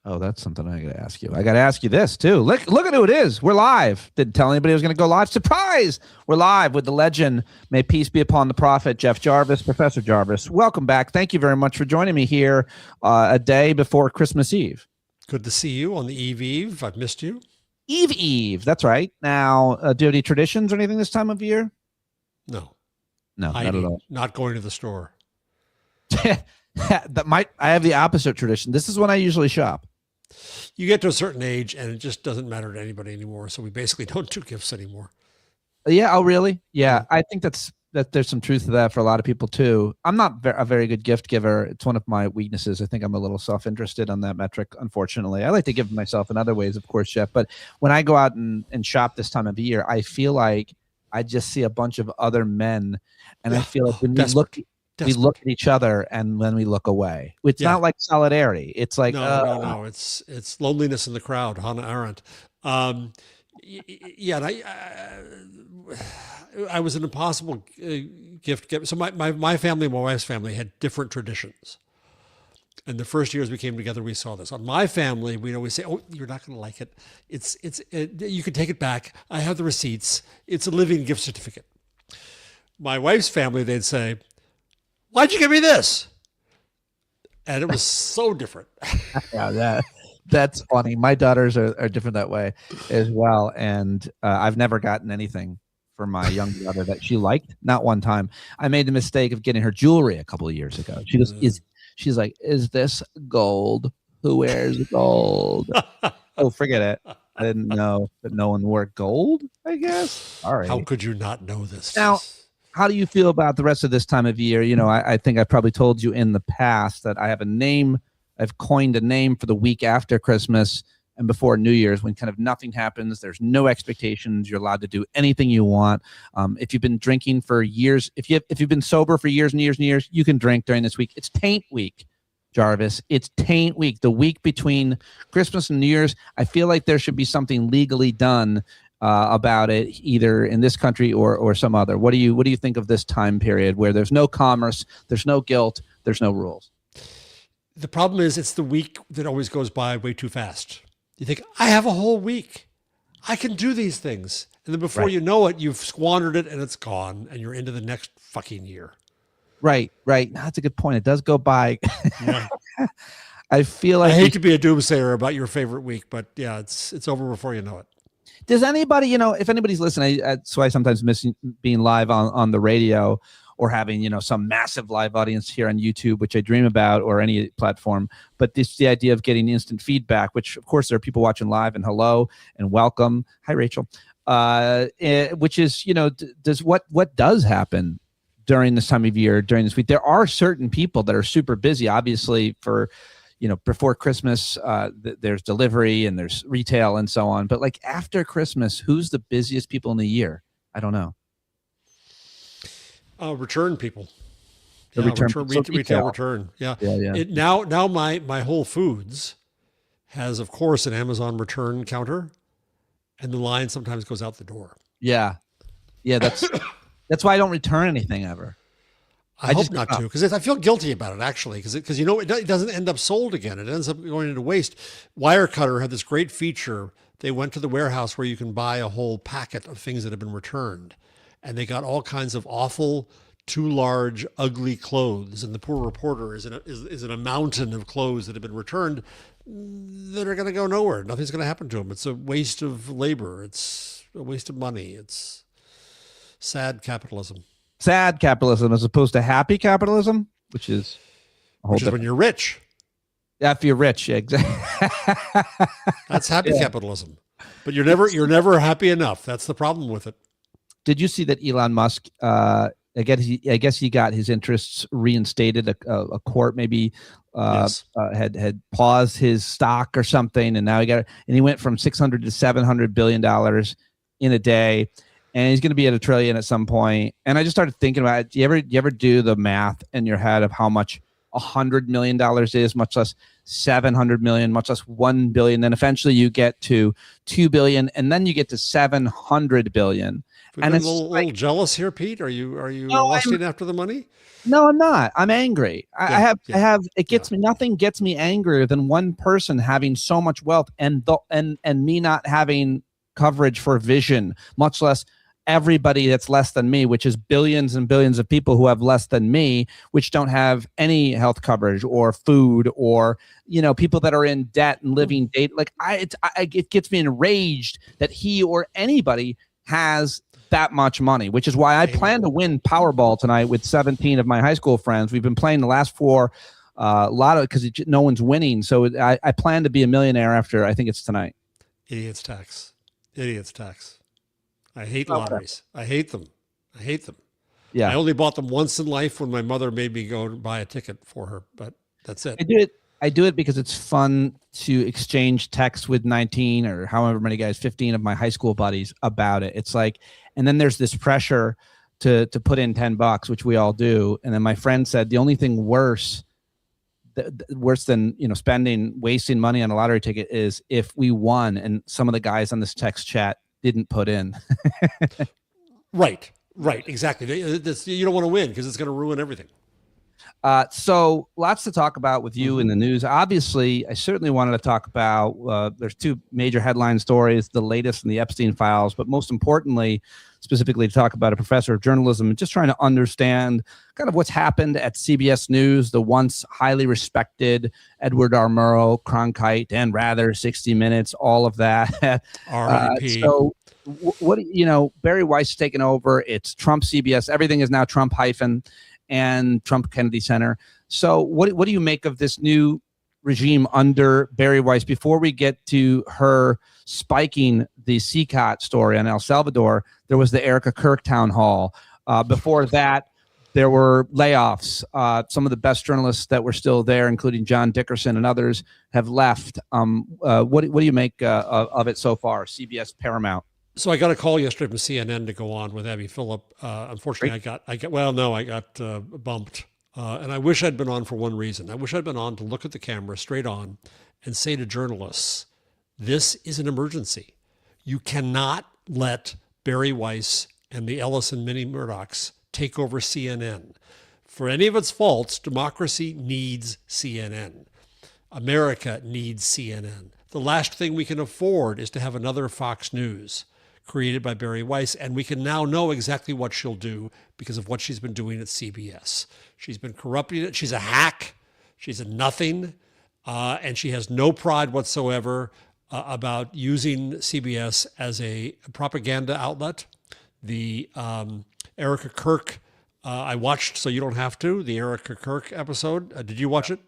Oh, that's something I got to ask you. I got to ask you this too. Look at who it is. We're live. Didn't tell anybody I was going to go live. Surprise! We're live with the legend. May peace be upon the prophet, Jeff Jarvis, Professor Jarvis. Welcome back. Thank you very much for joining me here a day before Christmas Eve. Good to see you on the Eve. I've missed you. Eve. That's right. Now, do you have any traditions or anything this time of year? No, not at all. Not going to the store. I have the opposite tradition. This is when I usually shop. You get to a certain age and it just doesn't matter to anybody anymore. So we basically don't do gifts anymore. Yeah. Oh, really? Yeah. I think that there's some truth to that for a lot of people too. I'm not a very good gift giver. It's one of my weaknesses. I think I'm a little self-interested on that metric. Unfortunately, I like to give myself in other ways, of course, Jeff. But when I go out and shop this time of the year, I feel like I just see a bunch of other men, and I feel like when we look at each other and then we look away. It's not like solidarity. It's like no. It's loneliness in the crowd. Hannah Arendt. And I was an impossible gift giver. So my family, my wife's family had different traditions. And the first years we came together, we saw this. On my family, we'd always say, "Oh, you're not going to like it. You can take it back. I have the receipts. It's a living gift certificate." My wife's family, they'd say, "Why'd you give me this?" And it was so different. Yeah, that's funny. My daughters are different that way as well. And I've never gotten anything for my young daughter that she liked. Not one time. I made the mistake of getting her jewelry a couple of years ago. She goes, she's like, "Is this gold? Who wears gold?" Oh, forget it. I didn't know that no one wore gold, I guess. All right. How could you not know this? Now, how do you feel about the rest of this time of year? You know, I think I probably told you in the past that I have a name. I've coined a name for the week after Christmas and before New Year's, when kind of nothing happens. There's no expectations. You're allowed to do anything you want. If you've been drinking for years, if you've been sober for years and years and years, you can drink during this week. It's taint week, Jarvis. It's taint week. The week between Christmas and New Year's. I feel like there should be something legally done about it, either in this country or some other. What do you think of this time period where there's no commerce, there's no guilt, there's no rules? The problem is it's the week that always goes by way too fast. You think, I have a whole week. I can do these things. And then before you know it, you've squandered it and it's gone and you're into the next fucking year. Right. That's a good point. It does go by. Yeah. I feel like I hate to be a doomsayer about your favorite week, but yeah, it's over before you know it. Does anybody, if anybody's listening, that's why I sometimes miss being live on the radio or having, some massive live audience here on YouTube, which I dream about, or any platform. But the idea of getting instant feedback, which of course there are people watching live, and hello and welcome. Hi, Rachel. Which is, does what does happen during this time of year, during this week? There are certain people that are super busy, obviously, for before Christmas, there's delivery and there's retail and so on. But like after Christmas, who's the busiest people in the year? I don't know. Return people. Retail return. Yeah. Now my Whole Foods has, of course, an Amazon return counter, and the line sometimes goes out the door. Yeah. That's why I don't return anything ever. I hope not to, because I feel guilty about it, actually, because it doesn't end up sold again. It ends up going into waste. Wirecutter had this great feature. They went to the warehouse where you can buy a whole packet of things that have been returned, and they got all kinds of awful, too large, ugly clothes. And the poor reporter is in a mountain of clothes that have been returned that are going to go nowhere. Nothing's going to happen to them. It's a waste of labor. It's a waste of money. It's sad capitalism. Sad capitalism as opposed to happy capitalism, which is when you're rich. Yeah, if you're rich, yeah, exactly. That's happy capitalism. But you're never happy enough. That's the problem with it. Did you see that Elon Musk? I guess he got his interests reinstated. A court maybe had paused his stock or something, and now he went from $600 to $700 billion in a day. And he's going to be at $1 trillion at some point. And I just started thinking about it. Do you ever do the math in your head of how much $100 million is, much less 700 million, much less 1 billion? Then eventually you get to 2 billion, and then you get to 700 billion. We've And been a it's little jealous here, Pete. Are you no, lusting after the money? no, I'm not. I'm angry. Yeah, I have. It yeah. gets me. Nothing gets me angrier than one person having so much wealth and me not having coverage for vision, much less everybody that's less than me, which is billions and billions of people who have less than me, which don't have any health coverage or food, or people that are in debt and living like it gets me enraged that he or anybody has that much money, which is why I plan to win Powerball tonight with 17 of my high school friends. We've been playing the last four, a lot of because no one's winning. So I plan to be a millionaire after, I think it's tonight. Idiot's tax. I hate lotteries. I hate them. Yeah. I only bought them once in life when my mother made me go buy a ticket for her, but that's it. I do it because it's fun to exchange texts with 19 or however many guys, 15 of my high school buddies about it. It's like, and then there's this pressure to put in $10, which we all do. And then my friend said the only thing worse than wasting money on a lottery ticket is if we won and some of the guys on this text chat didn't put in. Right, exactly. You don't want to win because it's going to ruin everything. So lots to talk about with you in the news. Obviously, I certainly wanted to talk about, there's two major headline stories, the latest in the Epstein files, but most importantly, specifically to talk about a professor of journalism and just trying to understand kind of what's happened at CBS News, the once highly respected Edward R. Murrow, Cronkite, Dan Rather, 60 Minutes, all of that. R.I.P. So what, Barry Weiss taking over. It's Trump CBS. Everything is now Trump hyphen and Trump Kennedy Center. So what do you make of this new regime under Barry Weiss? Before we get to her spiking the CCOT story on El Salvador, there was the Erica Kirk town hall. Before that, there were layoffs. Some of the best journalists that were still there, including John Dickerson and others, have left. What do you make of it so far? CBS, Paramount. So I got a call yesterday from CNN to go on with Abby Phillip. Unfortunately, I got bumped. And I wish I'd been on for one reason. I wish I'd been on to look at the camera straight on and say to journalists, this is an emergency. You cannot let Barry Weiss and the Ellis and Minnie Murdochs take over CNN. For any of its faults, democracy needs CNN. America needs CNN. The last thing we can afford is to have another Fox News created by Barry Weiss, and we can now know exactly what she'll do because of what she's been doing at CBS. She's been corrupting it. She's a hack. She's a nothing, and she has no pride whatsoever about using CBS as a propaganda outlet. The Erica Kirk, I watched, so you don't have to, the Erica Kirk episode. Did you watch it?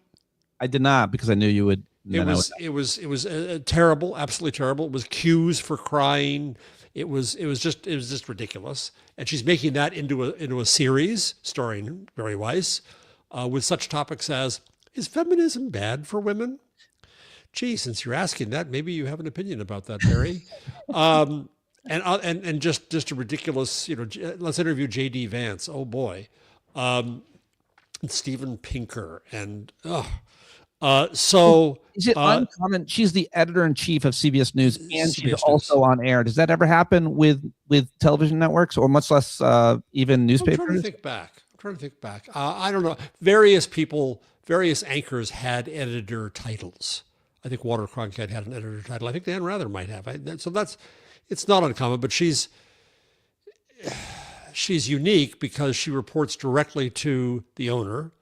I did not, because I knew you would. It was terrible, absolutely terrible. It was cues for crying. It was just ridiculous. And she's making that into a series starring Barry Weiss with such topics as, is feminism bad for women? Gee, since you're asking that, maybe you have an opinion about that, Barry. And just a ridiculous, let's interview J.D. Vance. Oh boy. And Steven Pinker and so is it uncommon? She's the editor-in-chief of CBS News, and she's also on air. Does that ever happen with television networks, or much less even newspapers? I'm trying to think back. I don't know. Various anchors had editor titles. I think Walter Cronkite had an editor title. I think Dan Rather might have. It's not uncommon, but she's unique because she reports directly to the owner.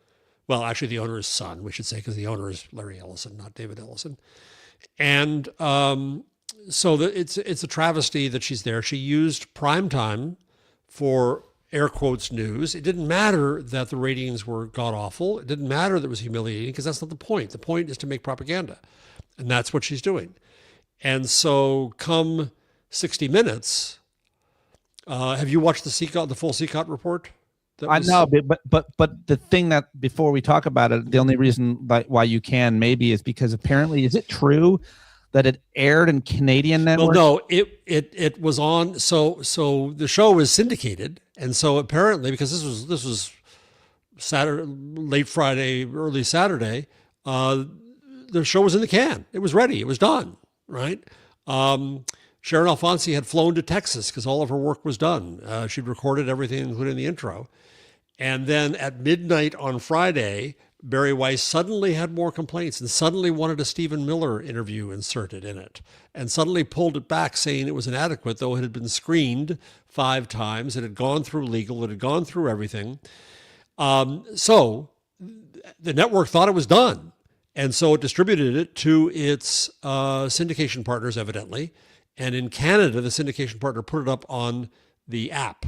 Well, actually, the owner's son, we should say, because the owner is Larry Ellison, not David Ellison. And so it's a travesty that she's there. She used primetime for air quotes news. It didn't matter that the ratings were god-awful. It didn't matter that it was humiliating, because that's not the point. The point is to make propaganda. And that's what she's doing. And so come 60 Minutes, have you watched the full CCOT report? I know, but the thing that, before we talk about it, the only reason why you can maybe is because apparently, is it true that it aired in Canadian networks? Well, no, it was on. So the show was syndicated, and so apparently, because this was Saturday, late Friday, early Saturday, the show was in the can. It was ready. It was done. Right. Sharon Alfonsi had flown to Texas because all of her work was done. She'd recorded everything, including the intro. And then at midnight on Friday, Barry Weiss suddenly had more complaints and suddenly wanted a Stephen Miller interview inserted in it and suddenly pulled it back saying it was inadequate, though it had been screened 5 times. It had gone through legal. It had gone through everything. So the network thought it was done. And so it distributed it to its syndication partners, evidently. And in Canada, the syndication partner put it up on the app.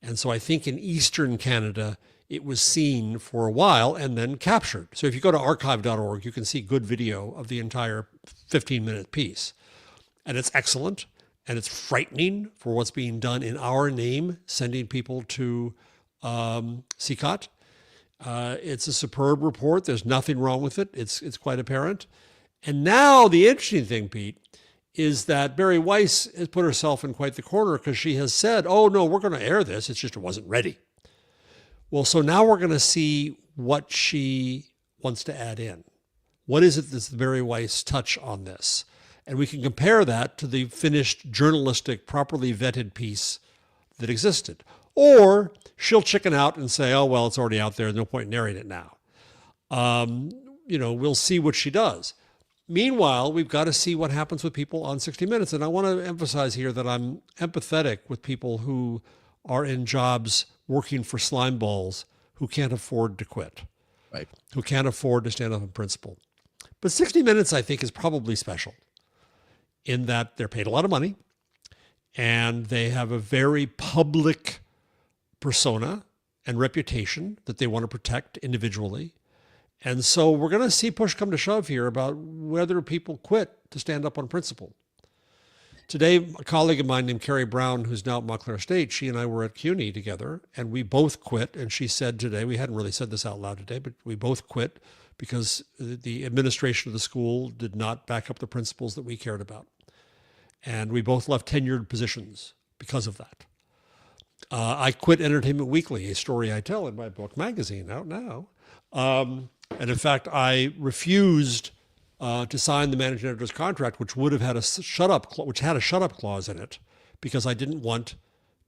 And so I think in Eastern Canada, it was seen for a while and then captured. So if you go to archive.org, you can see good video of the entire 15-minute piece. And it's excellent, and it's frightening for what's being done in our name, sending people to CCOT. It's a superb report. There's nothing wrong with it. It's quite apparent. And now the interesting thing, Pete, is that Barry Weiss has put herself in quite the corner because she has said, oh, no, we're going to air this. It's just it wasn't ready. Well, so now we're going to see what she wants to add in. What is it that's the Barry Weiss touch on this? And we can compare that to the finished journalistic, properly vetted piece that existed. Or she'll chicken out and say, oh, well, it's already out there. No point in airing it now. We'll see what she does. Meanwhile, we've got to see what happens with people on 60 Minutes. And I want to emphasize here that I'm empathetic with people who are in jobs working for slime balls who can't afford to quit, right? Who can't afford to stand up in principle. But 60 Minutes, I think, is probably special in that they're paid a lot of money and they have a very public persona and reputation that they want to protect individually. And so we're going to see push come to shove here about whether people quit to stand up on principle. Today, a colleague of mine named Carrie Brown, who's now at Montclair State, she and I were at CUNY together, and we both quit. And she said today, we hadn't really said this out loud today, but we both quit because the administration of the school did not back up the principles that we cared about. And we both left tenured positions because of that. I quit Entertainment Weekly, a story I tell in my book magazine, out now. And in fact, I refused to sign the managing editor's contract, which would have had a shut-up clause in it, because I didn't want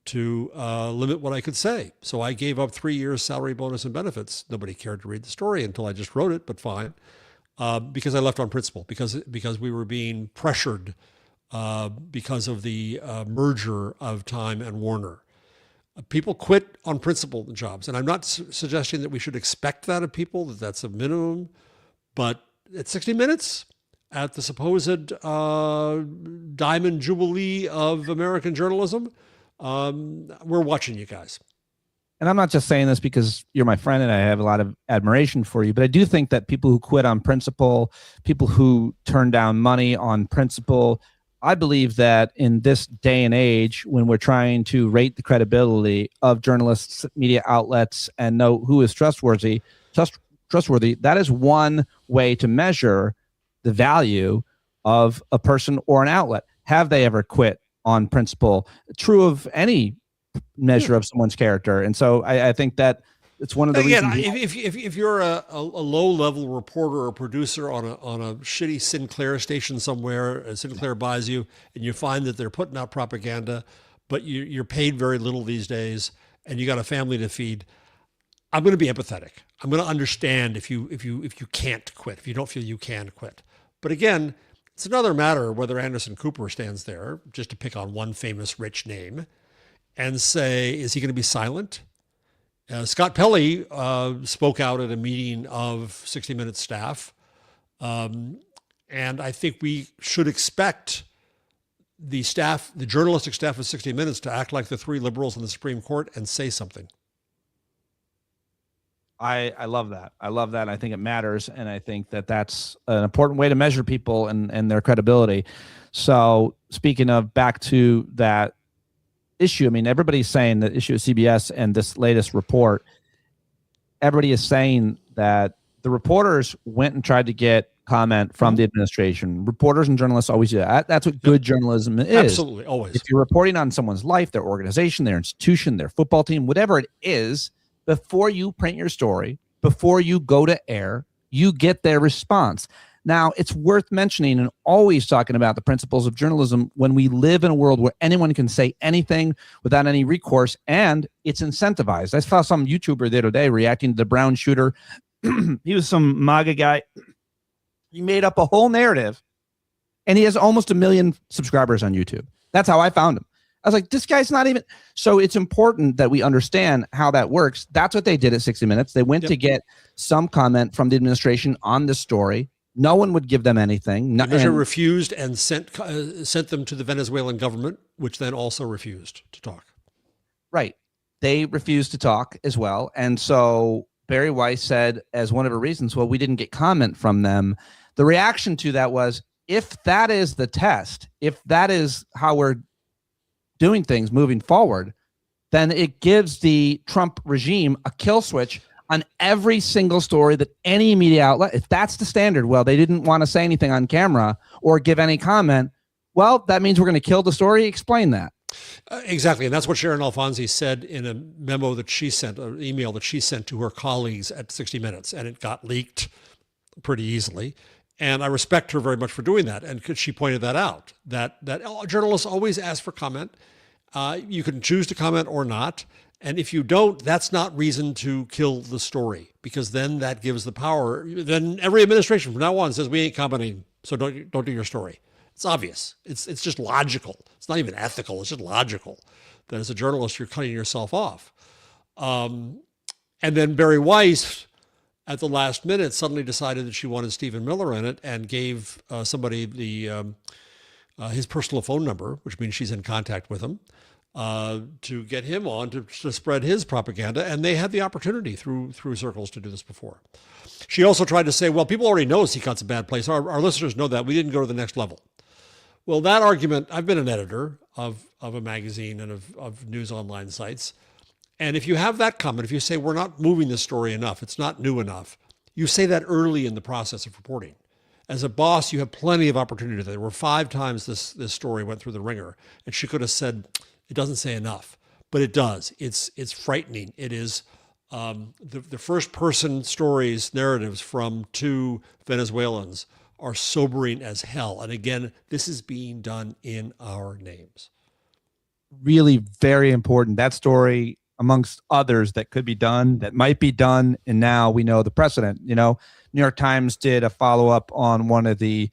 to limit what I could say. So I gave up 3 years salary, bonus, and benefits. Nobody cared to read the story until I just wrote it, but fine, because I left on principle, because we were being pressured because of the merger of Time and Warner. People quit on principle in jobs, and I'm not suggesting that we should expect that of people, that that's a minimum, but at 60 Minutes, at the supposed diamond jubilee of American journalism, we're watching you guys. And I'm not just saying this because you're my friend and I have a lot of admiration for you, but I do think that people who quit on principle, people who turn down money on principle, I believe that in this day and age, when we're trying to rate the credibility of journalists, media outlets, and know who is trustworthy, that is one way to measure the value of a person or an outlet. Have they ever quit on principle? True of any measure of someone's character. And so I think that it's one of the reasons. If you're a low-level reporter or producer on a shitty Sinclair station somewhere, Sinclair buys you, and you find that they're putting out propaganda, but you're paid very little these days, and you got a family to feed, I'm going to be empathetic. I'm going to understand if you can't quit, if you don't feel you can quit. But again, it's another matter whether Anderson Cooper stands there, just to pick on one famous rich name, and say, is he going to be silent? Scott Pelley spoke out at a meeting of 60 Minutes staff. And I think we should expect the journalistic staff of 60 Minutes to act like the 3 liberals in the Supreme Court and say something. I love that. I love that. I think it matters. And I think that that's an important way to measure people and their credibility. So speaking of back to that issue, I mean, everybody's saying the issue of CBS and this latest report, everybody is saying that the reporters went and tried to get comment from the administration. Reporters and journalists always do that. That's what good journalism is. Absolutely, always. If you're reporting on someone's life, their organization, their institution, their football team, whatever it is, before you print your story, before you go to air, you get their response. Now, it's worth mentioning and always talking about the principles of journalism when we live in a world where anyone can say anything without any recourse, and it's incentivized. I saw some YouTuber the other day reacting to the Brown shooter. He was some MAGA guy. He made up a whole narrative, and he has almost 1 million subscribers on YouTube. That's how I found him. I was like, this guy's not even. So it's important that we understand how that works. That's what they did at 60 Minutes. They went to get some comment from the administration on the story. No one would give them anything. The administration refused and sent them to the Venezuelan government, which then also refused to talk. Right. They refused to talk as well. And so Barry Weiss said, as one of the reasons, well, we didn't get comment from them. The reaction to that was, if that is the test, if that is how we're doing things moving forward, then it gives the Trump regime a kill switch on every single story that any media outlet, if that's the standard, well, they didn't want to say anything on camera or give any comment. Well, that means we're going to kill the story. Explain that. Exactly. And that's what Sharon Alfonsi said in a memo that she sent, an email that she sent to her colleagues at 60 Minutes, and it got leaked pretty easily. And I respect her very much for doing that. And she pointed that out, that journalists always ask for comment. You can choose to comment or not. And if you don't, that's not reason to kill the story, because then that gives the power. Then every administration from now on says, we ain't commenting, so don't do your story. It's obvious. It's just logical. It's not even ethical. It's just logical that as a journalist, you're cutting yourself off. And then Barry Weiss, at the last minute, suddenly decided that she wanted Stephen Miller in it and gave somebody his personal phone number, which means she's in contact with him, to get him on to spread his propaganda. And they had the opportunity through circles to do this before. She also tried to say, well, people already know Seacot's a bad place. Our listeners know that. We didn't go to the next level. Well, that argument, I've been an editor of a magazine and of news online sites. And if you have that comment, if you say, we're not moving this story enough, it's not new enough, you say that early in the process of reporting. As a boss, you have plenty of opportunity. There were 5 times this story went through the ringer, and she could have said, it doesn't say enough, but it does. It's frightening. It is the first person stories, narratives from 2 Venezuelans are sobering as hell. And again, this is being done in our names. Really very important. That story, amongst others that could be done, that might be done, and now we know the precedent. You know, New York Times did a follow-up on one of the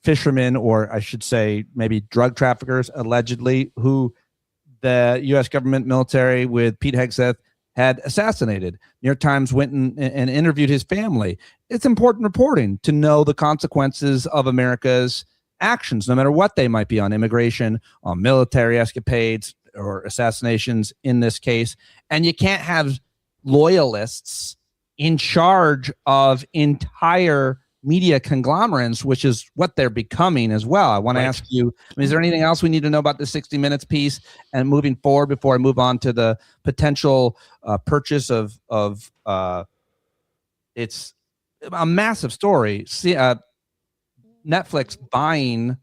fishermen, or I should say maybe drug traffickers, allegedly, who the U.S. government military with Pete Hegseth had assassinated. New York Times went and interviewed his family. It's important reporting to know the consequences of America's actions, no matter what they might be, on immigration, on military escapades, or assassinations in this case. And you can't have loyalists in charge of entire media conglomerates, which is what they're becoming as well. I want to ask you, is there anything else we need to know about the 60 Minutes piece and moving forward before I move on to the potential purchase of it's a massive story. Netflix buying.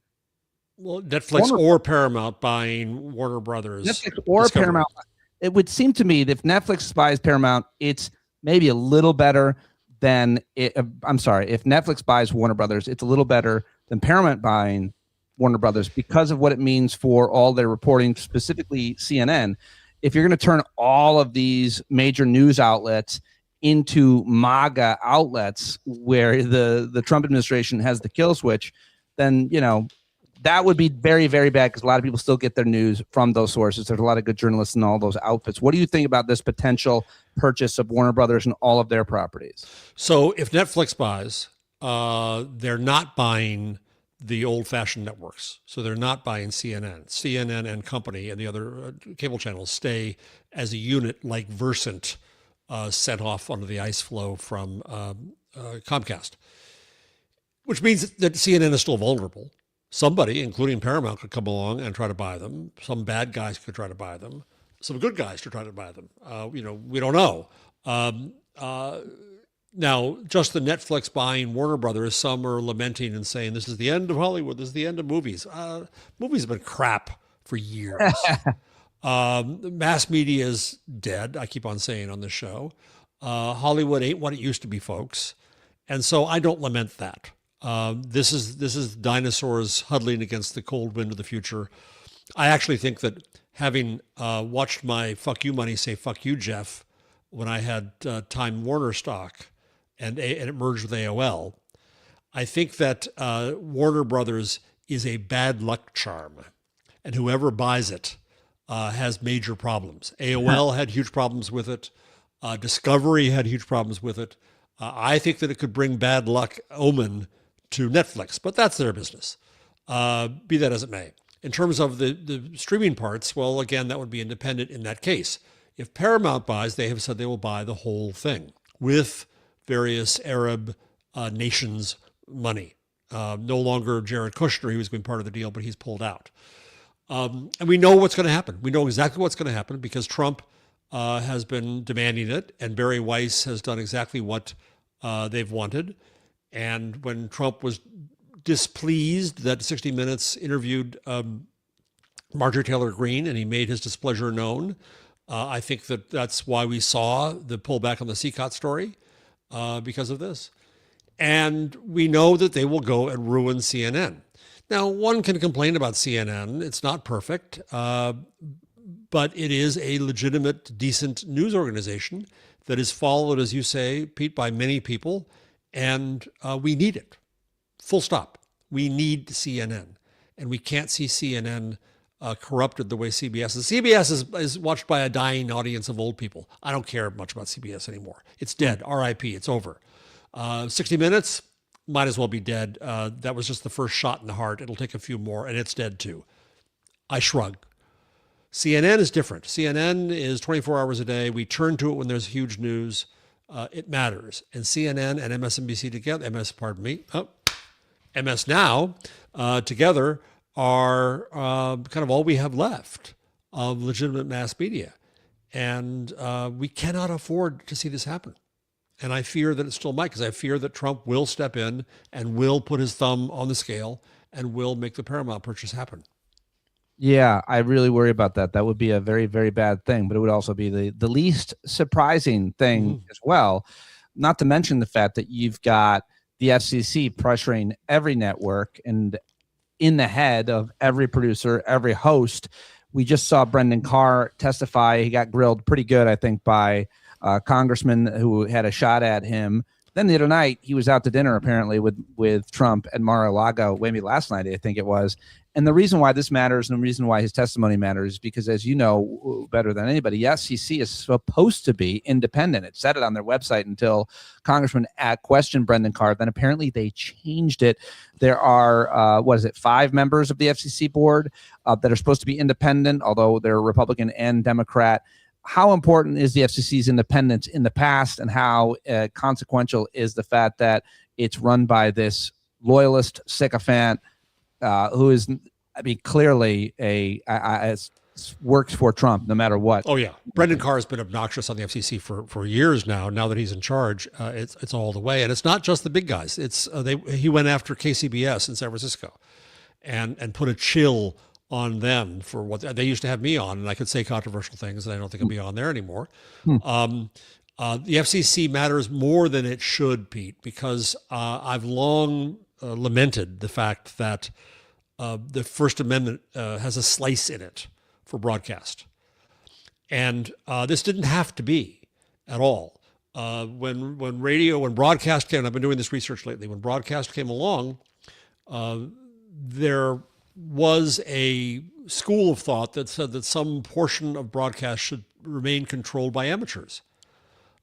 Well, Netflix or Paramount buying Warner Brothers. Netflix or Discovery. Paramount. It would seem to me that if Netflix buys Paramount, it's maybe a little better than I'm sorry, if Netflix buys Warner Brothers, it's a little better than Paramount buying Warner Brothers because of what it means for all their reporting, specifically CNN. If you're going to turn all of these major news outlets into MAGA outlets where the Trump administration has the kill switch, then, you know, that would be very, very bad because a lot of people still get their news from those sources. There's a lot of good journalists in all those outfits. What do you think about this potential purchase of Warner Brothers and all of their properties? So if Netflix buys, they're not buying the old-fashioned networks. So they're not buying CNN. CNN and company and the other cable channels stay as a unit like Versant sent off onto the ice floe from Comcast, which means that CNN is still vulnerable. Somebody, including Paramount, could come along and try to buy them. Some bad guys could try to buy them. Some good guys could try to buy them. We don't know. Now, just the Netflix buying Warner Brothers, some are lamenting and saying, this is the end of Hollywood. This is the end of movies. Movies have been crap for years. Mass media is dead, I keep on saying on this show. Hollywood ain't what it used to be, folks. And so I don't lament that. This is dinosaurs huddling against the cold wind of the future. I actually think that having watched my fuck you money say fuck you, Jeff, when I had Time Warner stock and it merged with AOL, I think that Warner Brothers is a bad luck charm, and whoever buys it has major problems. AOL had huge problems with it. Discovery had huge problems with it. I think that it could bring bad luck omen to Netflix, but that's their business. Be that as it may. In terms of the streaming parts, well, again, that would be independent in that case. If Paramount buys, they have said they will buy the whole thing with various Arab nations' money. No longer Jared Kushner, he was going to be part of the deal, but he's pulled out. And we know what's going to happen. We know exactly what's going to happen because Trump has been demanding it, and Barry Weiss has done exactly what they've wanted. And when Trump was displeased that 60 Minutes interviewed Marjorie Taylor Greene and he made his displeasure known, I think that that's why we saw the pullback on the CCOT story because of this. And we know that they will go and ruin CNN. Now, one can complain about CNN. It's not perfect, but it is a legitimate, decent news organization that is followed, as you say, Pete, by many people. And we need it. Full stop. We need CNN. And we can't see CNN corrupted the way CBS is. CBS is watched by a dying audience of old people. I don't care much about CBS anymore. It's dead. RIP. It's over. 60 Minutes might as well be dead. That was just the first shot in the heart. It'll take a few more, and it's dead too. I shrug. CNN is different. CNN is 24 hours a day. We turn to it when there's huge news. It matters. And CNN and MSNBC together, MS Now together are kind of all we have left of legitimate mass media. And we cannot afford to see this happen. And I fear that it still might, because I fear that Trump will step in and will put his thumb on the scale and will make the Paramount purchase happen. Yeah, I really worry about that. That would be a very, very bad thing, but it would also be the least surprising thing as well. Not to mention the fact that you've got the FCC pressuring every network and in the head of every producer, every host. We just saw Brendan Carr testify. He got grilled pretty good, I think, by a congressman who had a shot at him. Then the other night, he was out to dinner apparently with Trump and Mar-a-Lago, maybe last night, I think it was. And the reason why this matters and the reason why his testimony matters is because, as you know better than anybody, the FCC is supposed to be independent. It said it on their website until Congressman questioned Brendan Carr. Then apparently they changed it. There are, 5 members of the FCC board that are supposed to be independent, although they're Republican and Democrat. How important is the FCC's independence in the past, and how consequential is the fact that it's run by this loyalist sycophant who is, I mean, clearly works for Trump no matter what? Oh, yeah. Brendan Carr has been obnoxious on the FCC for years now. Now that he's in charge, it's all the way. And it's not just the big guys. It's he went after KCBS in San Francisco and put a chill on them for what they used to have me on, and I could say controversial things, and I don't think I'll be on there anymore. The FCC matters more than it should, Pete, because I've long lamented the fact that the First Amendment has a slice in it for broadcast. And this didn't have to be at all. When broadcast came, and I've been doing this research lately, when broadcast came along, there was a school of thought that said that some portion of broadcast should remain controlled by amateurs,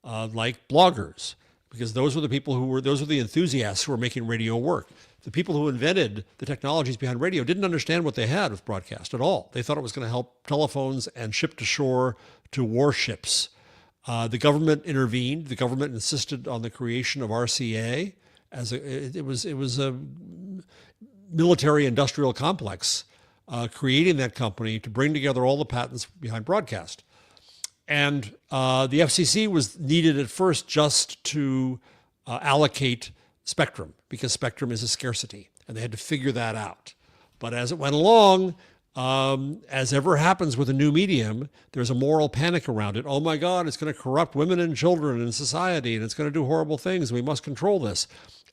like bloggers, because those were the enthusiasts who were making radio work. The people who invented the technologies behind radio didn't understand what they had with broadcast at all. They thought it was going to help telephones and ship to shore to warships. The government intervened. The government insisted on the creation of RCA it was a military industrial complex, creating that company to bring together all the patents behind broadcast. And the FCC was needed at first just to allocate spectrum, because spectrum is a scarcity, and they had to figure that out. But as it went along, As ever happens with a new medium, there's a moral panic around it. Oh my God, it's going to corrupt women and children and society, and it's going to do horrible things. We must control this.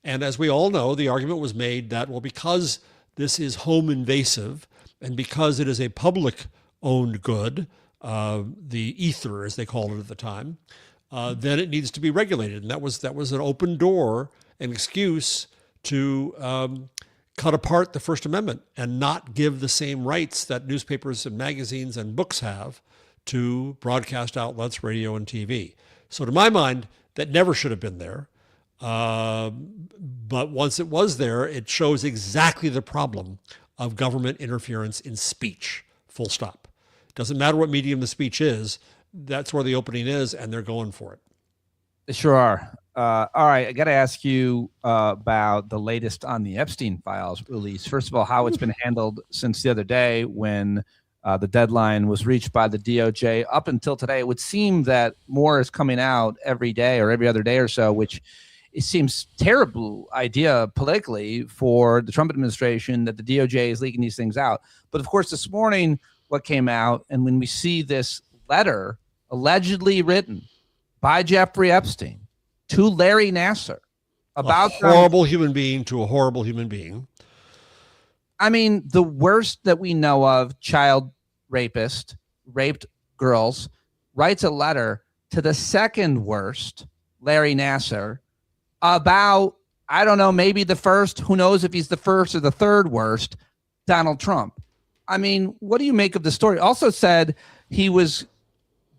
And as we all know, the argument was made that, well, because this is home invasive and because it is a public owned good, the ether, as they called it at the time, then it needs to be regulated. And that was an open door, an excuse to cut apart the First Amendment and not give the same rights that newspapers and magazines and books have to broadcast outlets, radio and TV. So to my mind, that never should have been there. But once it was there, it shows exactly the problem of government interference in speech, full stop. Doesn't matter what medium the speech is, that's where the opening is, and they're going for it. They sure are. All right, I got to ask you about the latest on the Epstein files release. First of all, how it's been handled since the other day when the deadline was reached by the DOJ. Up until today, it would seem that more is coming out every day or every other day or so, which it seems terrible idea politically for the Trump administration that the DOJ is leaking these things out. But of course, this morning, what came out, and when we see this letter allegedly written by Jeffrey Epstein to Larry Nassar about a horrible human being to a horrible human being. I mean, the worst that we know of, child rapist, raped girls, writes a letter to the second worst, Larry Nassar, about, I don't know, maybe the first, who knows if he's the first or the third worst, Donald Trump. I mean, what do you make of the story? Also said he was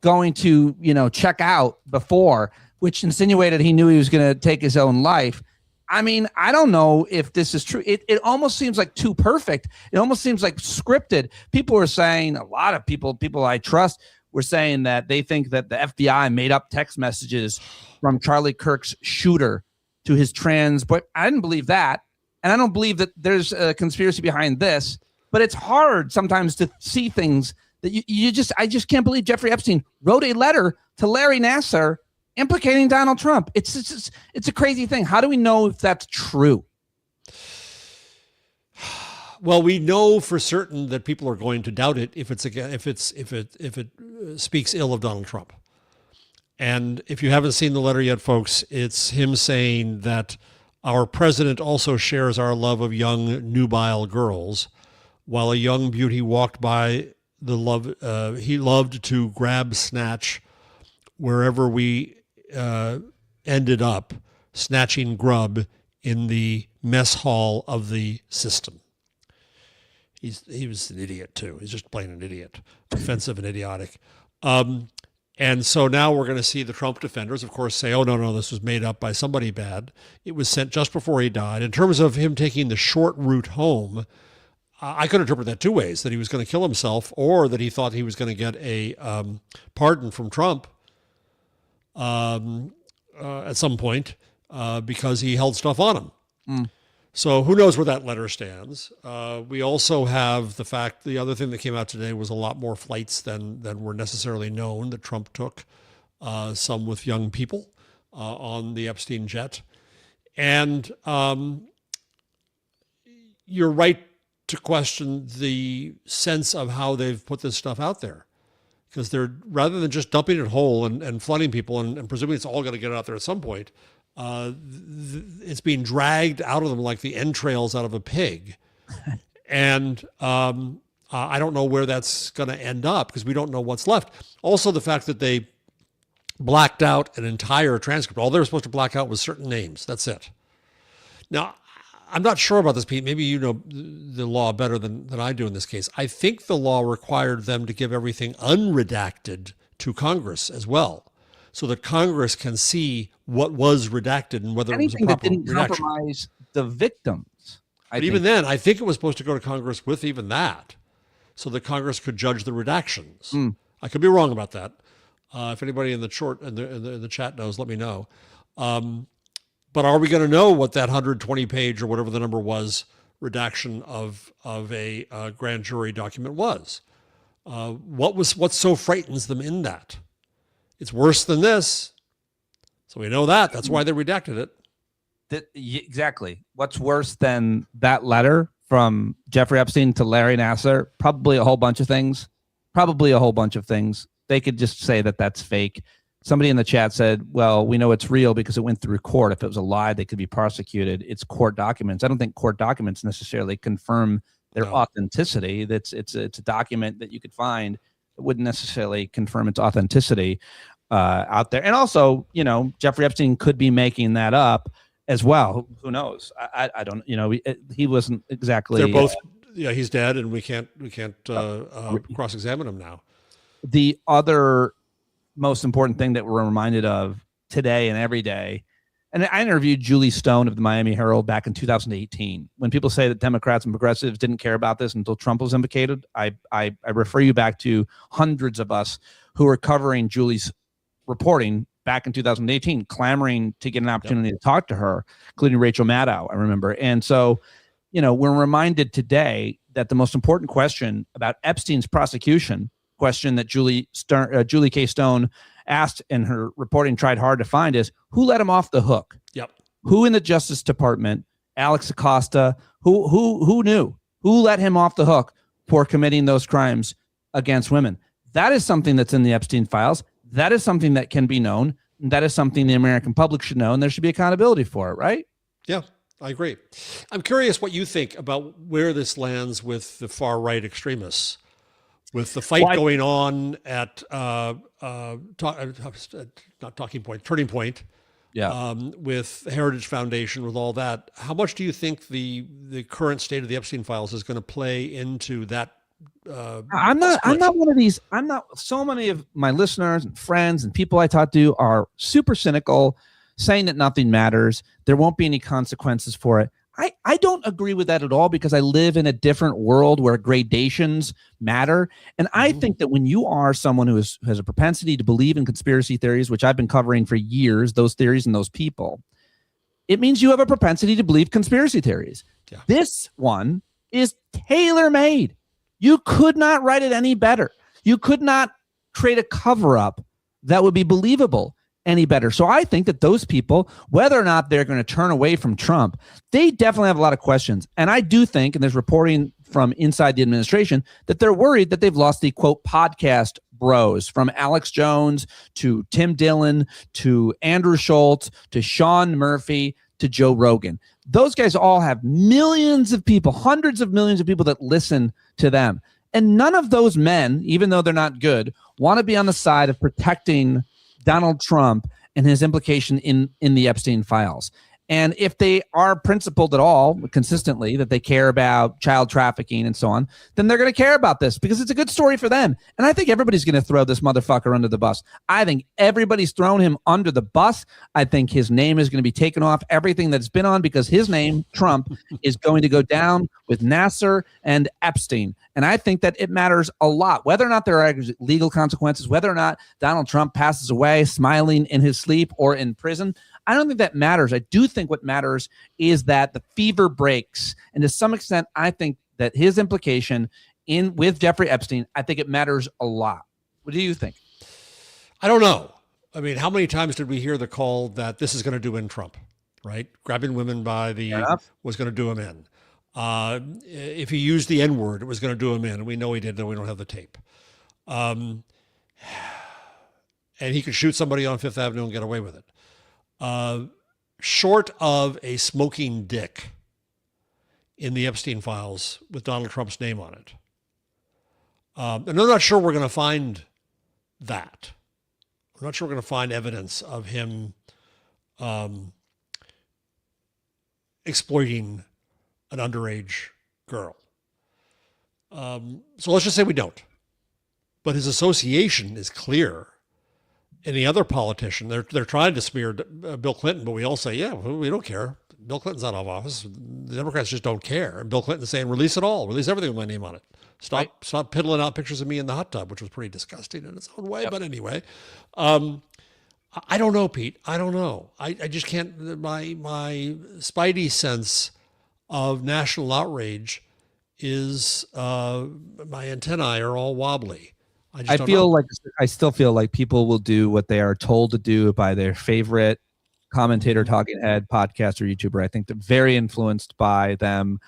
going to, check out before, which insinuated he knew he was going to take his own life. I mean, I don't know if this is true. It almost seems like too perfect. It almost seems like scripted. People were saying, a lot of people I trust were saying that they think that the FBI made up text messages from Charlie Kirk's shooter to his trans boy. I didn't believe that. And I don't believe that there's a conspiracy behind this, but it's hard sometimes to see things that I just can't believe Jeffrey Epstein wrote a letter to Larry Nassar implicating Donald Trump. It's a crazy thing. How do we know if that's true? Well, we know for certain that people are going to doubt it if it speaks ill of Donald Trump. And if you haven't seen the letter yet, folks, it's him saying that our president also shares our love of young nubile girls, while a young beauty walked by he loved to grab snatch wherever we ended up, snatching grub in the mess hall of the system. He was an idiot too. He's just plain an idiot, offensive and idiotic. And so now we're going to see the Trump defenders, of course, say, oh, no, this was made up by somebody bad. It was sent just before he died. In terms of him taking the short route home, I could interpret that two ways, that he was going to kill himself or that he thought he was going to get a pardon from Trump at some point because he held stuff on him. Mm. So who knows where that letter stands. We also have the other thing that came out today was a lot more flights than were necessarily known that Trump took, some with young people on the Epstein jet. And you're right to question the sense of how they've put this stuff out there. Because they're, rather than just dumping it whole and flooding people and presuming it's all going to get out there at some point, it's being dragged out of them like the entrails out of a pig. And I don't know where that's going to end up because we don't know what's left. Also, the fact that they blacked out an entire transcript. All they were supposed to black out was certain names. That's it. Now, I'm not sure about this, Pete. Maybe you know the law better than I do in this case. I think the law required them to give everything unredacted to Congress as well, so that Congress can see what was redacted and whether anything it was a proper that didn't redaction. Compromise the victims. But even then, I think it was supposed to go to Congress with even that, so that Congress could judge the redactions. Mm. I could be wrong about that. If anybody in the chat knows, let me know. But are we going to know what that 120-page or whatever the number was redaction of a grand jury document was? What so frightens them in that? It's worse than this, so we know that. That's why they redacted it. Exactly. What's worse than that letter from Jeffrey Epstein to Larry Nassar, probably a whole bunch of things. They could just say that that's fake. Somebody in the chat said, well, we know it's real because it went through court. If it was a lie, they could be prosecuted. It's court documents. I don't think court documents necessarily confirm their authenticity. It's a document that you could find that wouldn't necessarily confirm its authenticity out there. And also, Jeffrey Epstein could be making that up as well. Who knows? I don't. He wasn't exactly. They're both. He's dead, and we can't cross-examine him now. The other most important thing that we're reminded of today and every day, and I interviewed Julie Stone of the Miami Herald back in 2018. When people say that Democrats and progressives didn't care about this until Trump was implicated, I refer you back to hundreds of us who were covering Julie's reporting back in 2018, clamoring to get an opportunity to talk to her, including Rachel Maddow, I remember. And so, we're reminded today that the most important question about Epstein's prosecution, question that Julie K. Stone asked in her reporting, tried hard to find, is who let him off the hook? Yep. Who in the Justice Department, Alex Acosta, who knew? Who let him off the hook for committing those crimes against women? That is something that's in the Epstein files. That is something that can be known. That is something the American public should know, and there should be accountability for it, right? Yeah, I agree. I'm curious what you think about where this lands with the far-right extremists, with the fight going on at Turning Point, with Heritage Foundation, with all that. How much do you think the current state of the Epstein files is going to play into that? I'm not one of these. So many of my listeners and friends and people I talk to are super cynical, saying that nothing matters. There won't be any consequences for it. I don't agree with that at all, because I live in a different world where gradations matter. And I think that when you are someone who has a propensity to believe in conspiracy theories, which I've been covering for years, those theories and those people, it means you have a propensity to believe conspiracy theories. Yeah. This one is tailor-made. You could not write it any better. You could not create a cover-up that would be believable any better. So I think that those people, whether or not they're going to turn away from Trump, they definitely have a lot of questions. And I do think, and there's reporting from inside the administration, that they're worried that they've lost the, quote, podcast bros, from Alex Jones to Tim Dillon to Andrew Schultz to Sean Murphy to Joe Rogan. Those guys all have millions of people, hundreds of millions of people that listen to them. And none of those men, even though they're not good, want to be on the side of protecting Donald Trump and his implication in the Epstein files. And if they are principled at all, consistently, that they care about child trafficking and so on, then they're going to care about this because it's a good story for them. And I think everybody's going to throw this motherfucker under the bus. I think everybody's thrown him under the bus. I think his name is going to be taken off everything that's been on, because his name, Trump, is going to go down with Nassar and Epstein. And I think that it matters a lot, whether or not there are legal consequences, whether or not Donald Trump passes away smiling in his sleep or in prison. I don't think that matters. I do think what matters is that the fever breaks. And to some extent, I think that his implication with Jeffrey Epstein, I think it matters a lot. What do you think? I don't know. I mean, how many times did we hear the call that this is going to do in Trump, right? Grabbing women by the was going to do him in. If he used the N-word, it was going to do him in. And we know he did, though we don't have the tape. And he could shoot somebody on Fifth Avenue and get away with it. Short of a smoking dick in the Epstein files with Donald Trump's name on it. And I'm not sure we're going to find that. I'm not sure we're going to find evidence of him exploiting an underage girl. So let's just say we don't. But his association is clear. Any other politician, they're trying to smear Bill Clinton, but we all say, yeah, we don't care. Bill Clinton's out of office. The Democrats just don't care. And Bill Clinton's saying, release it all. Release everything with my name on it. Stop piddling out pictures of me in the hot tub, which was pretty disgusting in its own way. Yep. But anyway, I don't know, Pete. I don't know. I just can't. My spidey sense of national outrage is my antennae are all wobbly. I still feel like people will do what they are told to do by their favorite commentator, talking head, podcast, or YouTuber. I think they're very influenced by them.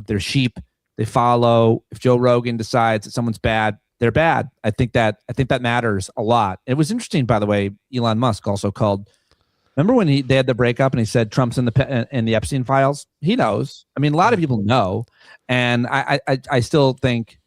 They're sheep. They follow. If Joe Rogan decides that someone's bad, they're bad. I think that matters a lot. It was interesting, by the way. Elon Musk also called. Remember when they had the breakup and he said Trump's in the Epstein files? He knows. I mean, a lot of people know, and I still think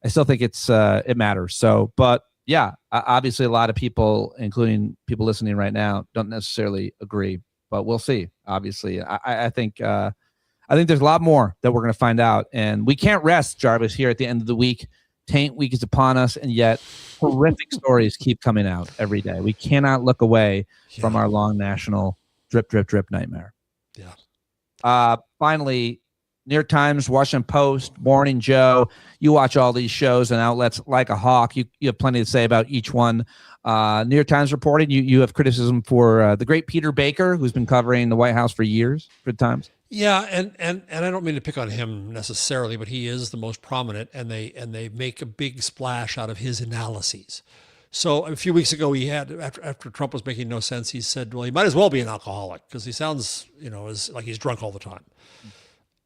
it matters. So, but yeah, obviously a lot of people, including people listening right now, don't necessarily agree. But we'll see. Obviously, I think there's a lot more that we're going to find out, and we can't rest, Jarvis. Here at the end of the week, Taint Week is upon us, and yet horrific stories keep coming out every day. We cannot look away from our long national drip, drip, drip nightmare. Yeah. Finally, New York Times, Washington Post, Morning Joe. You watch all these shows and outlets like a hawk. You have plenty to say about each one. New York Times reporting you have criticism for the great Peter Baker, who's been covering the White House for years for the Times. Yeah, and I don't mean to pick on him necessarily, but he is the most prominent, and they make a big splash out of his analyses. So a few weeks ago, he had after Trump was making no sense, he said, well, he might as well be an alcoholic because he sounds, as like he's drunk all the time.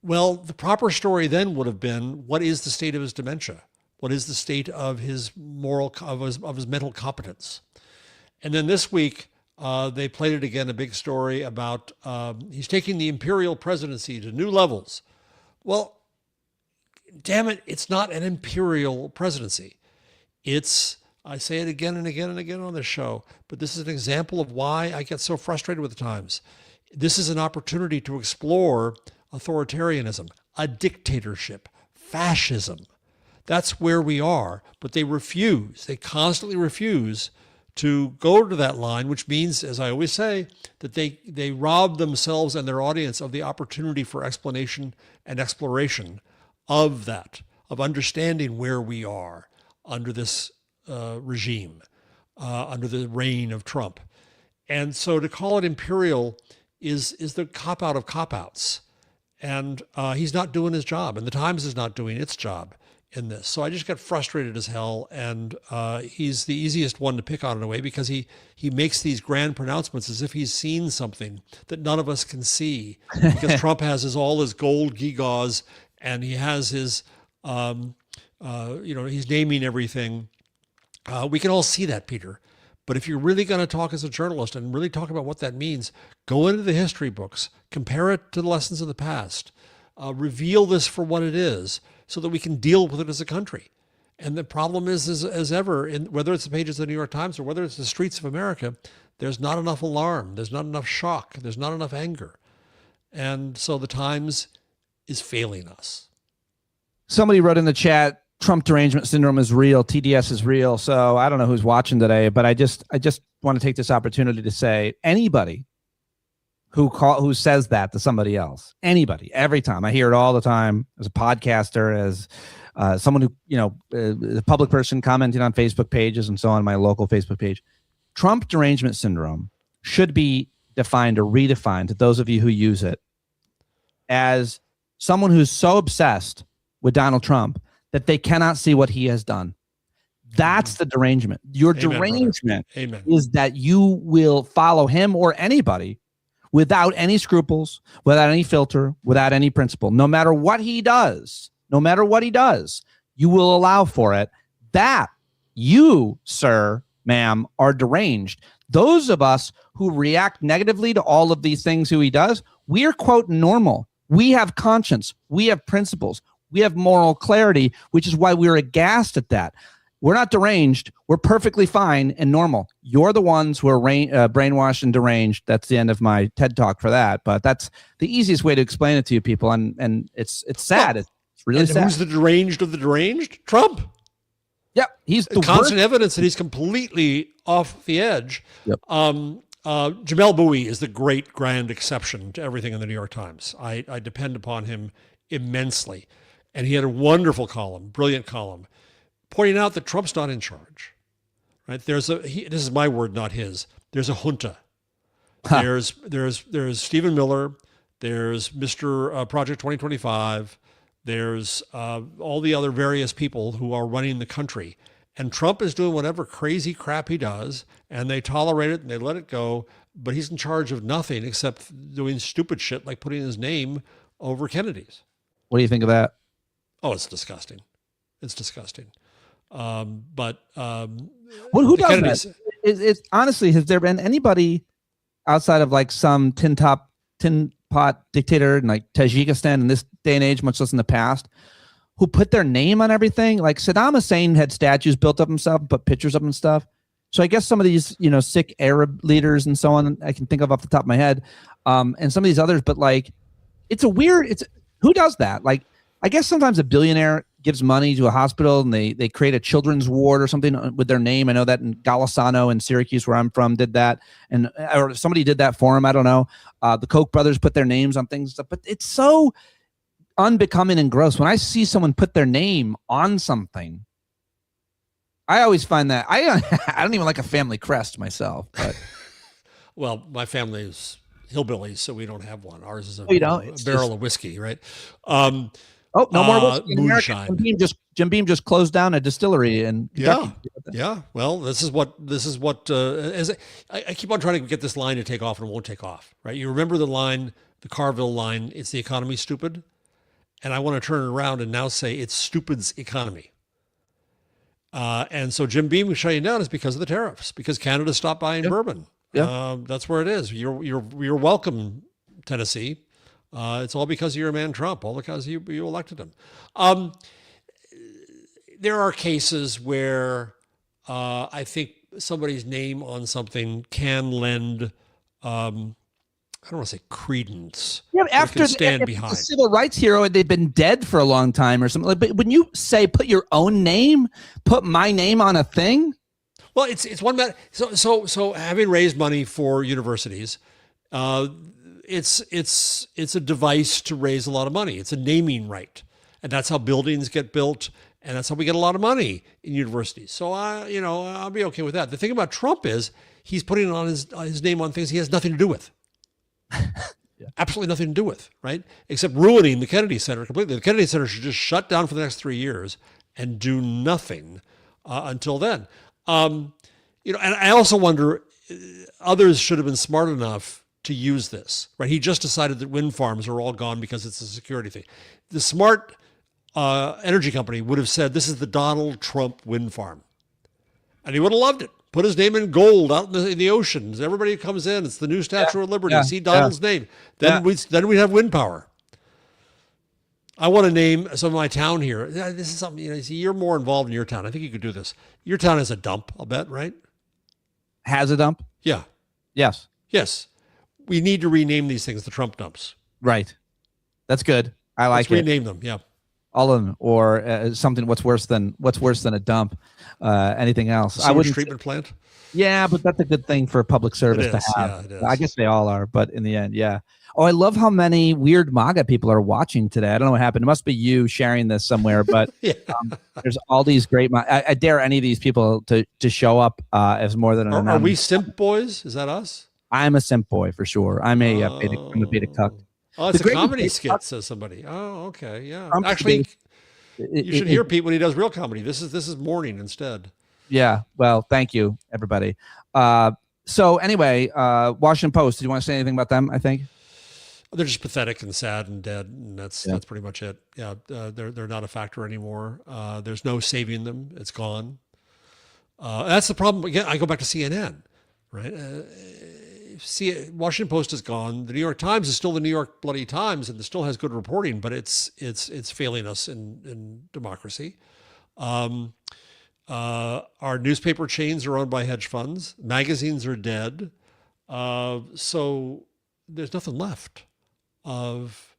Well, the proper story then would have been, what is the state of his dementia? What is the state of his of his mental competence? And then this week, they played it again, a big story about he's taking the imperial presidency to new levels. Well, damn it, it's not an imperial presidency. I say it again and again and again on this show, but this is an example of why I get so frustrated with the Times. This is an opportunity to explore authoritarianism, a dictatorship, fascism. That's where we are, but they constantly refuse to go to that line, which means, as I always say, that they rob themselves and their audience of the opportunity for explanation and exploration of that, of understanding where we are under this regime, under the reign of Trump. And so to call it imperial is the cop-out of cop-outs. And he's not doing his job, and the Times is not doing its job in this. So I just get frustrated as hell, and he's the easiest one to pick on in a way because he makes these grand pronouncements as if he's seen something that none of us can see, because Trump has all his gold gewgaws, and he has his, he's naming everything. We can all see that, Peter. But if you're really going to talk as a journalist and really talk about what that means, go into the history books, compare it to the lessons of the past, reveal this for what it is so that we can deal with it as a country. And the problem is as ever, whether it's the pages of the New York Times or whether it's the streets of America, there's not enough alarm. There's not enough shock. There's not enough anger. And so the Times is failing us. Somebody wrote in the chat, Trump derangement syndrome is real. TDS is real. So I don't know who's watching today, but I just want to take this opportunity to say anybody who says that to somebody else, anybody, every time I hear it all the time as a podcaster, as someone who, a public person commenting on Facebook pages and so on, my local Facebook page, Trump derangement syndrome should be defined or redefined to those of you who use it as someone who's so obsessed with Donald Trump that they cannot see what he has done. That's the derangement. Your derangement is that you will follow him or anybody without any scruples, without any filter, without any principle. No matter what he does, you will allow for it. That you, sir, ma'am, are deranged. Those of us who react negatively to all of these things he does, we are, quote, normal. We have conscience. We have principles. We have moral clarity, which is why we're aghast at that. We're not deranged. We're perfectly fine and normal. You're the ones who are brainwashed and deranged. That's the end of my TED Talk for that. But that's the easiest way to explain it to you people. And it's sad. It's really sad. Who's the deranged of the deranged? Trump. Yeah, he's the constant evidence that he's completely off the edge. Yep. Jamel Bowie is the great grand exception to everything in the New York Times. I depend upon him immensely. And he had a wonderful column, brilliant column, pointing out that Trump's not in charge. Right? This is my word, not his. There's a junta. Huh. There's Stephen Miller. There's Mr. Project 2025. There's all the other various people who are running the country. And Trump is doing whatever crazy crap he does, and they tolerate it and they let it go. But he's in charge of nothing except doing stupid shit like putting his name over Kennedy's. What do you think of that? Oh, it's disgusting. It's disgusting. But Who does Kennedys, that? It's honestly, has there been anybody outside of like some tin pot dictator in like Tajikistan in this day and age, much less in the past, who put their name on everything? Like Saddam Hussein had statues built of himself and put pictures of him and stuff. So I guess some of these, sick Arab leaders and so on, I can think of off the top of my head, and some of these others. But like, who does that? Like, I guess sometimes a billionaire gives money to a hospital and they create a children's ward or something with their name. I know that in Golisano in Syracuse, where I'm from, did that, or somebody did that for him. I don't know. The Koch brothers put their names on things, but it's so unbecoming and gross. When I see someone put their name on something, I always find that I don't even like a family crest myself. But well, my family is hillbillies, so we don't have one. Ours is a barrel of whiskey, right? Oh, no more whiskey. Moonshine. Jim Beam just closed down a distillery in Kentucky. Yeah. Well, this is what as I keep on trying to get this line to take off and it won't take off, right? You remember the line, the Carville line, it's the economy, stupid. And I want to turn it around and now say it's stupid's economy. And so Jim Beam was shutting down is because of the tariffs, because Canada stopped buying bourbon. Yeah. That's where it is. You're welcome, Tennessee. It's all because of your man Trump, all because you elected him. There are cases where I think somebody's name on something can lend, I don't want to say credence. Yeah, after the civil rights hero, they've been dead for a long time or something. But when you say put your own name, put my name on a thing. Well, it's one matter. So having raised money for universities, it's a device to raise a lot of money. It's a naming right, and that's how buildings get built, and that's how we get a lot of money in universities. So I'll be okay with that. The thing about Trump is he's putting on his name on things he has nothing to do with. Yeah. Absolutely nothing to do with, right? Except ruining the Kennedy Center completely. The Kennedy Center should just shut down for the next 3 years and do nothing until then. And I also wonder, others should have been smart enough to use this, right? He just decided that wind farms are all gone because it's a security thing. The smart energy company would have said, this is the Donald Trump wind farm. And he would have loved it. Put his name in gold out in the oceans. Everybody comes in. It's the new Statue of Liberty. See Donald's name. Then we'd have wind power. I want to name some of my town here. This is something, you're more involved in your town. I think you could do this. Your town has a dump, I'll bet, right? Has a dump? Yeah. Yes. Yes. We need to rename these things the Trump dumps. Right. That's good. Let's rename them. Yeah. All of them, or something. What's worse than a dump? Anything else? Sewage treatment plant. Yeah, but that's a good thing for public service to have. Yeah, it is. I guess they all are, but in the end, yeah. Oh, I love how many weird MAGA people are watching today. I don't know what happened. It must be you sharing this somewhere, but there's all these great. I dare any of these people to show up as more than an. Are we simp boys? Is that us? I'm a simp boy for sure. I'm a beta cuck. Oh, it's a comedy skit, says somebody. Oh, okay, yeah. Actually, you should hear Pete when he does real comedy. This is morning instead. Yeah. Well, thank you, everybody. So anyway, Washington Post. Do you want to say anything about them? I think they're just pathetic and sad and dead, and that's pretty much it. Yeah, they're not a factor anymore. There's no saving them. It's gone. That's the problem. Again, I go back to CNN, right? Washington Post is gone. The New York Times is still the New York bloody Times, and it still has good reporting, but it's failing us in democracy. Our newspaper chains are owned by hedge funds. Magazines are dead. So there's nothing left of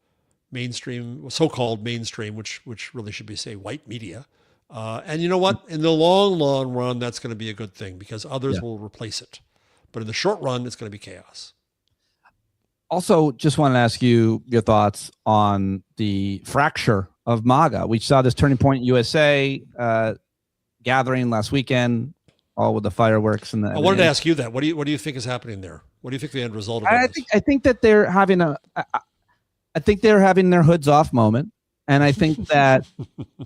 mainstream, so-called mainstream, which really should be, say, white media. And you know what? In the long run, that's going to be a good thing because others will replace it. But in the short run, it's going to be chaos. Also, just want to ask you your thoughts on the fracture of MAGA. We saw this Turning Point USA gathering last weekend, all with the fireworks and the. I wanted to ask you that. What do you think is happening there? What do you think the end result of it is? I think that they're having their hoods off moment, and I think that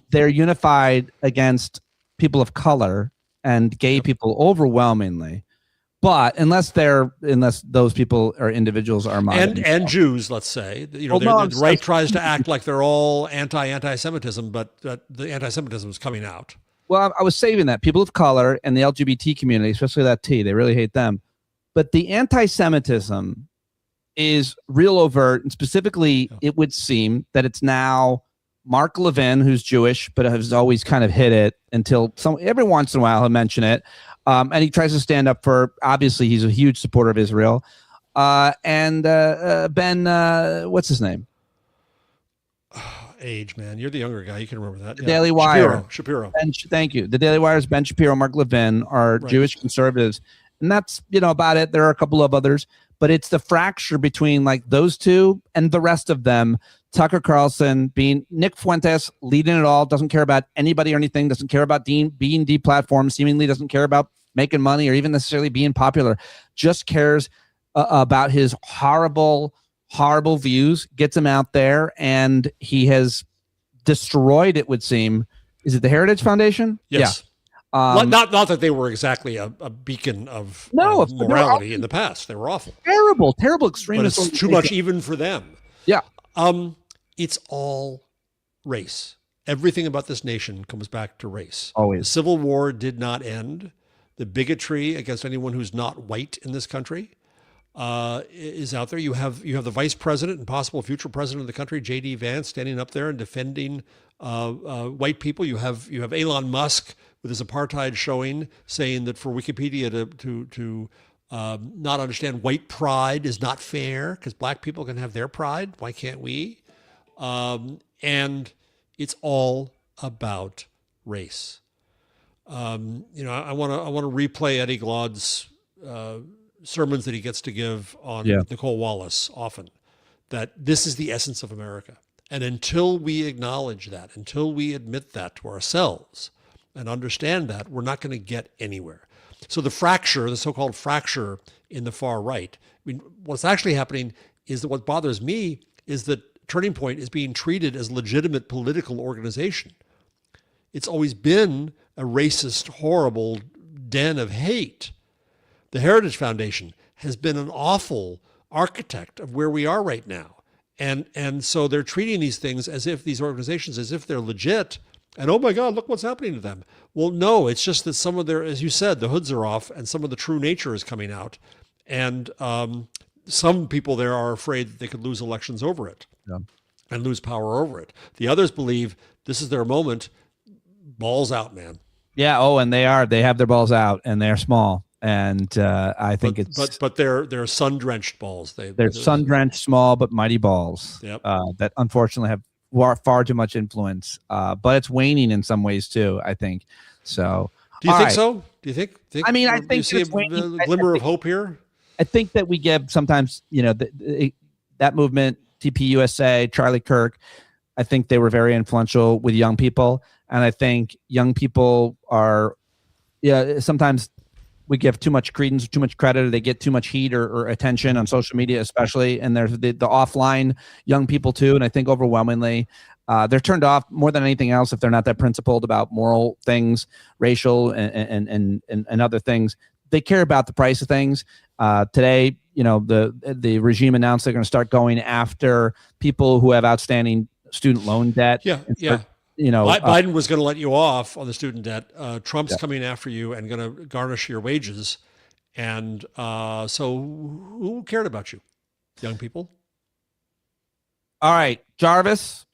they're unified against people of color and gay people overwhelmingly. But unless those people or individuals are modern and Jews, let's say, the right tries to act like they're all anti-Semitism, but the anti-Semitism is coming out. Well, I was saving that. People of color and the LGBT community, especially that T, they really hate them. But the anti-Semitism is real overt, and specifically, it would seem that it's now Mark Levin, who's Jewish, but has always kind of hid it until every once in a while he'll mention it. And he tries to stand up for, obviously, he's a huge supporter of Israel. And Ben, what's his name? Age, man. You're the younger guy. You can remember that. The Daily Wire. Shapiro. Thank you. The Daily Wire's Ben Shapiro, Mark Levin are Jewish conservatives. And that's, about it. There are a couple of others. But it's the fracture between like those two and the rest of them. Tucker Carlson being Nick Fuentes, leading it all, doesn't care about anybody or anything, doesn't care about being deplatformed, seemingly doesn't care about making money or even necessarily being popular, just cares about his horrible views, gets him out there, and he has destroyed, it would seem. Is it the Heritage Foundation? Yes. Yeah. Not that they were exactly a beacon of morality in the past. They were awful. Terrible extremists. But it's too much even for them. Yeah. It's all race. Everything about this nation comes back to race. Always. The Civil War did not end. The bigotry against anyone who's not white in this country is out there. You have the vice president and possible future president of the country, J.D. Vance, standing up there and defending white people. You have Elon Musk with his apartheid showing, saying that for Wikipedia to not understand white pride is not fair because black people can have their pride. Why can't we? And it's all about race. I want to replay Eddie Glaude's sermons that he gets to give on Nicole Wallace often, that this is the essence of America. And until we acknowledge that, until we admit that to ourselves and understand that, we're not going to get anywhere. So the so-called fracture in the far right, what's actually happening is that what bothers me is that Turning Point is being treated as legitimate political organization. It's always been a racist, horrible den of hate. The Heritage Foundation has been an awful architect of where we are right now. And so they're treating these things these organizations as if they're legit. And oh my God, look what's happening to them. Well, no, it's just that some of their, as you said, the hoods are off and some of the true nature is coming out. And some people there are afraid that they could lose elections over it and lose power over it. The others believe this is their moment. Balls out, man. Yeah. Oh, and they have their balls out and they're small. And I think but they're sun-drenched balls. They're sun-drenched, small but mighty balls. Yep. That unfortunately have far too much influence. But it's waning in some ways too, I think. So. Do you think so? Do you think? I mean, I think you see a glimmer of hope here. I think that we get sometimes, that movement, TPUSA, Charlie Kirk. I think they were very influential with young people, and I think young people are, sometimes we give too much credence, too much credit, or they get too much heat or attention on social media, especially. And there's the offline young people too. And I think overwhelmingly, they're turned off more than anything else if they're not that principled about moral things, racial and other things. They care about the price of things. Today, the regime announced they're going to start going after people who have outstanding student loan debt. Yeah. Biden was going to let you off on the student debt. Trump's coming after you and going to garnish your wages. And so who cared about you? Young people. All right, Jarvis,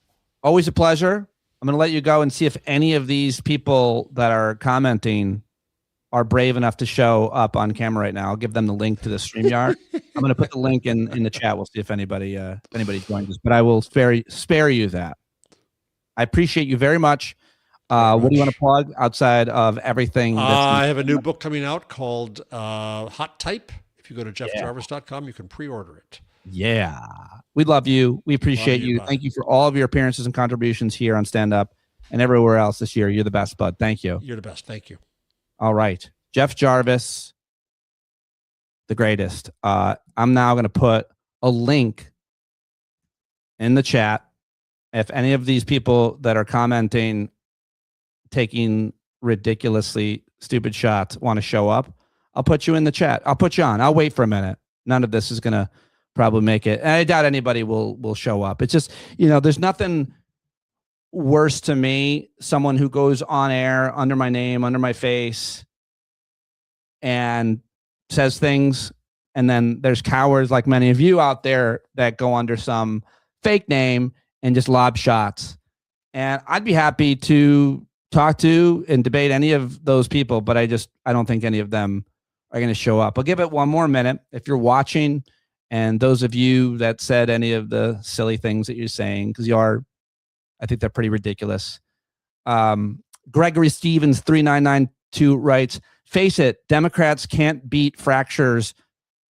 always a pleasure. I'm going to let you go and see if any of these people that are commenting are brave enough to show up on camera right now. I'll give them the link to the StreamYard. I'm going to put the link in the chat. We'll see if anybody joins us, but I will spare you that. I appreciate you very much. What do you want to plug outside of everything? I have a new book coming out called Hot Type. If you go to jeffjarvis.com, you can pre-order it. Yeah. We love you. We appreciate you. Thank you for all of your appearances and contributions here on Stand Up and everywhere else this year. You're the best, bud. Thank you. You're the best. Thank you. All right. Jeff Jarvis, the greatest. I'm now going to put a link in the chat. If any of these people that are commenting, taking ridiculously stupid shots want to show up, I'll put you in the chat. I'll put you on. I'll wait for a minute. None of this is going to probably make it. And I doubt anybody will show up. It's just, there's nothing worse to me. Someone who goes on air under my name, under my face, and says things. And then there's cowards like many of you out there that go under some fake name and just lob shots. And I'd be happy to talk to and debate any of those people, but I don't think any of them are going to show up. I'll give it one more minute. If you're watching, and those of you that said any of the silly things that you're saying, because I think they're pretty ridiculous. Gregory Stevens 3992 writes, face it, Democrats can't beat fractures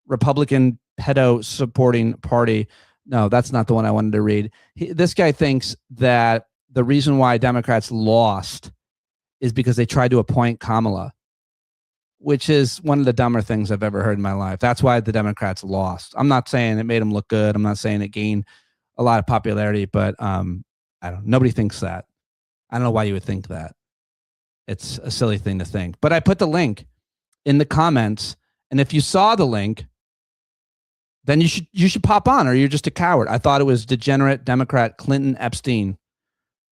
Republican pedo supporting party. No, that's not the one I wanted to read. This guy thinks that the reason why Democrats lost is because they tried to appoint Kamala, which is one of the dumber things I've ever heard in my life. That's why the Democrats lost. I'm not saying it made them look good. I'm not saying it gained a lot of popularity, but nobody thinks that. I don't know why you would think that. It's a silly thing to think. But I put the link in the comments, and if you saw the link, then you should pop on, or you're just a coward. I thought it was degenerate Democrat Clinton Epstein.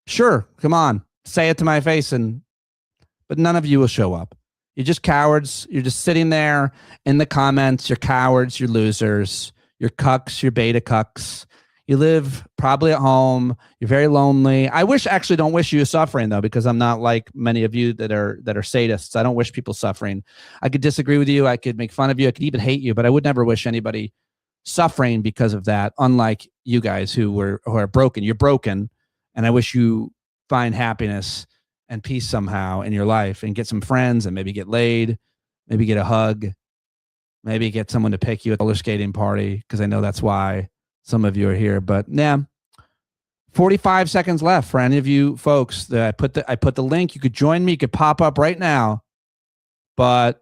Sure, come on, say it to my face, but none of you will show up. You're just cowards. You're just sitting there in the comments. You're cowards. You're losers. You're cucks. You're beta cucks. You live probably at home. You're very lonely. I don't wish you suffering, though, because I'm not like many of you that are sadists. I don't wish people suffering. I could disagree with you. I could make fun of you. I could even hate you, but I would never wish anybody suffering because of that, unlike you guys who are broken. You're broken, and I wish you find happiness and peace somehow in your life and get some friends and maybe get laid, maybe get a hug, maybe get someone to pick you at the roller skating party, because I know that's why some of you are here. But 45 seconds left for any of you folks that I put the link. You could join me. You could pop up right now. But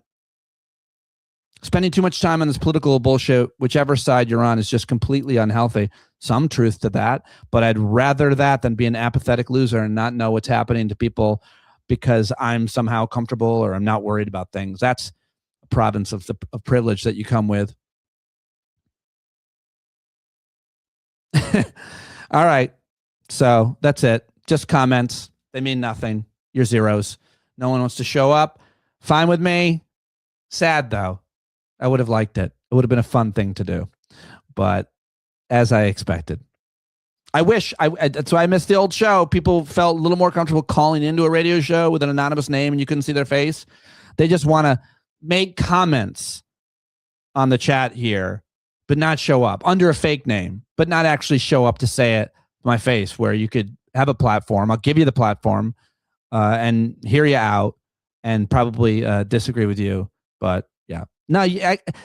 spending too much time on this political bullshit, whichever side you're on, is just completely unhealthy. Some truth to that, but I'd rather that than be an apathetic loser and not know what's happening to people because I'm somehow comfortable or I'm not worried about things. That's a province of privilege that you come with. All right. So that's it. Just comments. They mean nothing. You're zeros. No one wants to show up. Fine with me. Sad, though. I would have liked it. It would have been a fun thing to do. But as I expected. That's why I missed the old show. People felt a little more comfortable calling into a radio show with an anonymous name and you couldn't see their face. They just want to make comments on the chat here, but not show up under a fake name, but not actually show up to say it to my face, where you could have a platform. I'll give you the platform and hear you out and probably disagree with you. But yeah. No,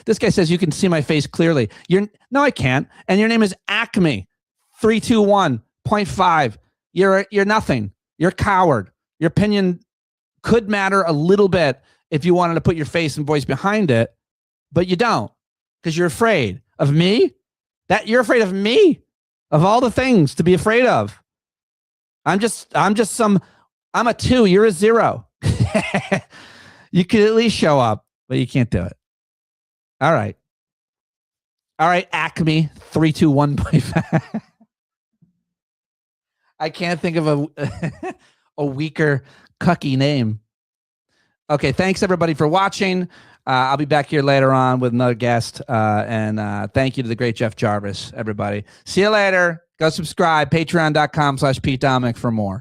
this guy says you can see my face clearly. No, I can't. And your name is Acme 321.5. You're nothing. You're a coward. Your opinion could matter a little bit if you wanted to put your face and voice behind it, but you don't, because you're afraid of me. You're afraid of me, of all the things to be afraid of. I'm a 2. You're a 0. You could at least show up, but you can't do it. All right, Acme 321.5. I can't think of a weaker cucky name. Okay, thanks everybody for watching. I'll be back here later on with another guest. And thank you to the great Jeff Jarvis, everybody. See you later. Go subscribe, patreon.com/Pete Dominick for more.